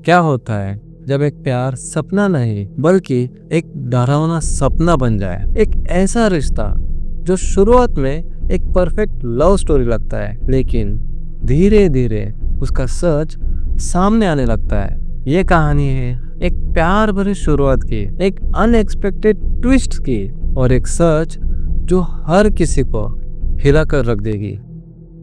क्या होता है जब एक प्यार सपना नहीं बल्कि एक डरावना सपना बन जाए। एक ऐसा रिश्ता जो शुरुआत में एक परफेक्ट लव स्टोरी लगता है, लेकिन धीरे धीरे उसका सच सामने आने लगता है। ये कहानी है एक प्यार भरी शुरुआत की, एक अनएक्सपेक्टेड ट्विस्ट की और एक सच जो हर किसी को हिला कर रख देगी।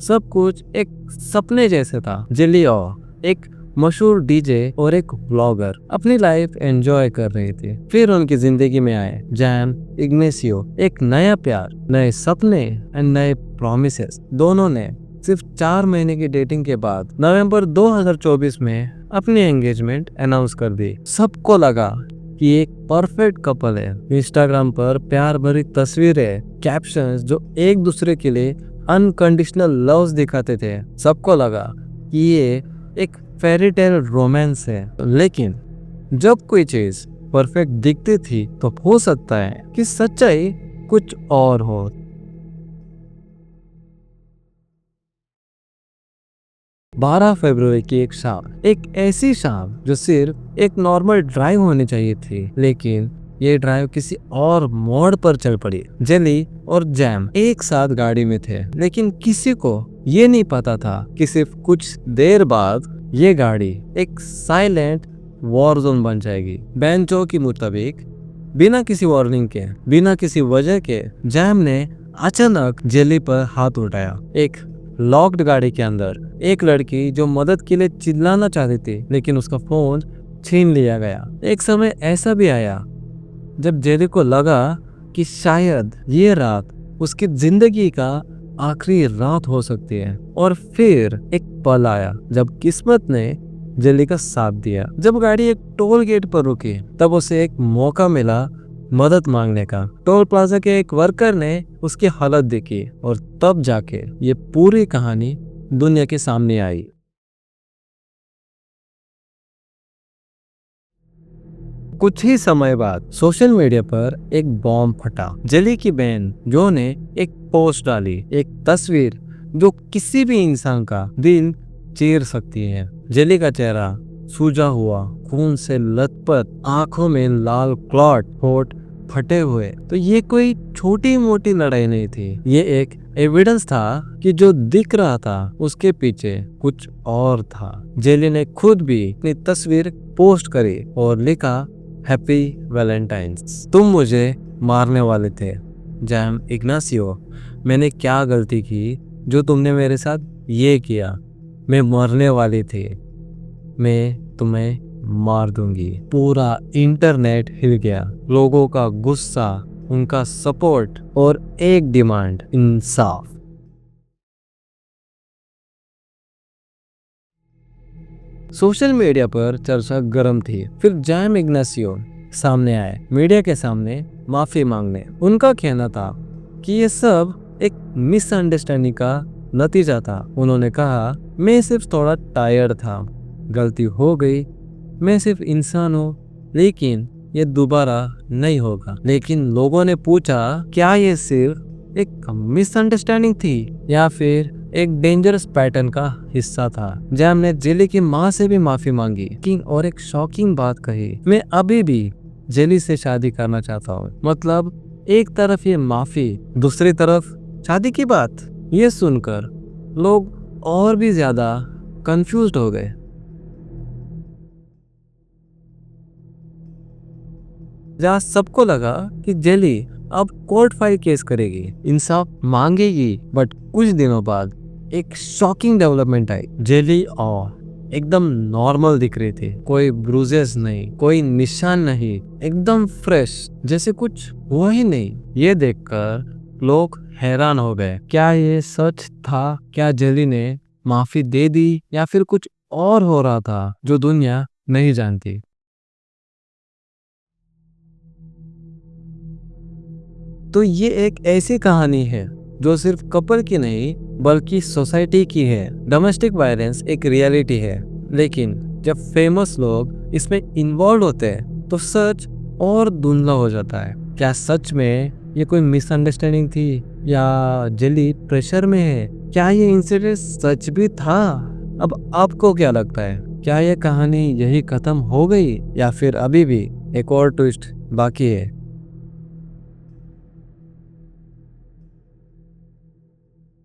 सब कुछ एक सपने जैसे था। जेली ओ एक मशहूर डीजे और एक व्लॉगर अपनी लाइफ एंजॉय कर रहे थे। फिर उनकी जिंदगी में आए जैम इग्नेसियो। एक नया प्यार, नए सपने एंड नए प्रॉमिसेस। दोनों ने सिर्फ 4 महीने की डेटिंग के बाद नवंबर 2024 में अपनी एंगेजमेंट अनाउंस कर दी। सबको लगा कि एक परफेक्ट कपल है। इंस्टाग्राम पर प्यार भरी तस्वीरें, कैप्शंस जो एक दूसरे के लिए अनकंडीशनल लव्स दिखाते थे। सबको लगा कि ये एक फेरी टेल रोमांस है। लेकिन जब कोई चीज परफेक्ट दिखती थी तो हो सकता है कि सच्चाई कुछ और हो। फरवरी की एक शाम, एक ऐसी शाम जो सिर्फ एक नॉर्मल ड्राइव होनी चाहिए थी, लेकिन ये ड्राइव किसी और मोड़ पर चल पड़ी। जेली और जैम एक साथ गाड़ी में थे, लेकिन किसी को ये नहीं पता था कि सिर्फ कुछ देर बाद ये गाड़ी एक साइलेंट वॉर जोन बन जाएगी। बेंचो के मुताबिक बिना किसी वार्निंग के, बिना किसी वजह के जैम ने अचानक जेली पर हाथ उठाया। एक लॉक्ड गाड़ी के अंदर एक लड़की जो मदद के लिए चिल्लाना चाहती थी, लेकिन उसका फोन छीन लिया गया। एक समय ऐसा भी आया जब जेली को लगा कि शायद ये रात उसकी जिंदगी का आखिरी रात हो सकती है। और फिर एक पल आया जब किस्मत ने जेली का साथ दिया। जब गाड़ी एक टोल गेट पर रुकी तब उसे एक मौका मिला मदद मांगने का। टोल प्लाजा के एक वर्कर ने उसकी हालत देखी और तब जाके ये पूरी कहानी दुनिया के सामने आई। कुछ ही समय बाद सोशल मीडिया पर एक बॉम्ब फटा। जेली की बहन जो ने एक पोस्ट डाली, एक तस्वीर जो किसी भी इंसान का दिल चीर सकती है। जेली का चेहरा सूजा हुआ, खून से लथपथ, आंखों में लाल क्लॉट, होठ फटे हुए। तो ये कोई छोटी मोटी लड़ाई नहीं थी, ये एक एविडेंस था कि जो दिख रहा था उसके पीछे कुछ और था। जेली ने खुद भी अपनी तस्वीर पोस्ट करी और लिखा, हैप्पी वैलेंटाइंस। तुम मुझे मारने वाले थे जैम इग्नासियो। मैंने क्या गलती की जो तुमने मेरे साथ ये किया? मैं मरने वाली थी, मैं तुम्हें मार दूंगी। पूरा इंटरनेट हिल गया। लोगों का गुस्सा, उनका सपोर्ट और एक डिमांड, इंसाफ। सोशल मीडिया पर चर्चा गर्म थी। फिर जैम इग्नासियो सामने आए मीडिया के सामने माफी मांगने। उनका कहना था कि ये सब एक मिसअंडरस्टैंडिंग का नतीजा था। उन्होंने कहा, मैं सिर्फ थोड़ा टायर्ड था, गलती हो गई, मैं सिर्फ इंसान हूँ, लेकिन ये दोबारा नहीं होगा। लेकिन लोगों ने पूछा, क्या ये सिर्फ एक मिसअंडरस्टैंडिंग थी या फिर एक डेंजरस पैटर्न का हिस्सा था? जैम ने जेली की माँ से भी माफी मांगी और एक शॉकिंग बात कही, मैं अभी भी जेली से शादी करना चाहता हूँ। मतलब एक तरफ ये माफी, दूसरी तरफ शादी की बात। ये सुनकर लोग और भी ज्यादा कंफ्यूज्ड हो गए। जहाँ सबको लगा कि जेली अब कोर्ट फाइल केस करेगी, इंसाफ मांगेगी। बट कुछ दिनों बाद एक शॉकिंग डेवलपमेंट आई। जेली एकदम नॉर्मल दिख रही थी, कोई ब्रूजेस नहीं, कोई निशान नहीं, एकदम फ्रेश, जैसे कुछ हुआ ही नहीं। ये देखकर लोग हैरान हो गए। क्या ये सच था? क्या जेली ने माफी दे दी या फिर कुछ और हो रहा था जो दुनिया नहीं जानती? तो ये एक ऐसी कहानी है जो सिर्फ कपल की नहीं बल्कि सोसाइटी की है। डोमेस्टिक वायलेंस एक रियलिटी है, लेकिन जब फेमस लोग इसमें इन्वॉल्व होते हैं तो सच और धुंधला हो जाता है। क्या सच में ये कोई मिसअंडरस्टैंडिंग थी या जेली प्रेशर में है? क्या ये इंसिडेंट सच भी था? अब आपको क्या लगता है? क्या यह कहानी यही खत्म हो गई या फिर अभी भी एक और ट्विस्ट बाकी है?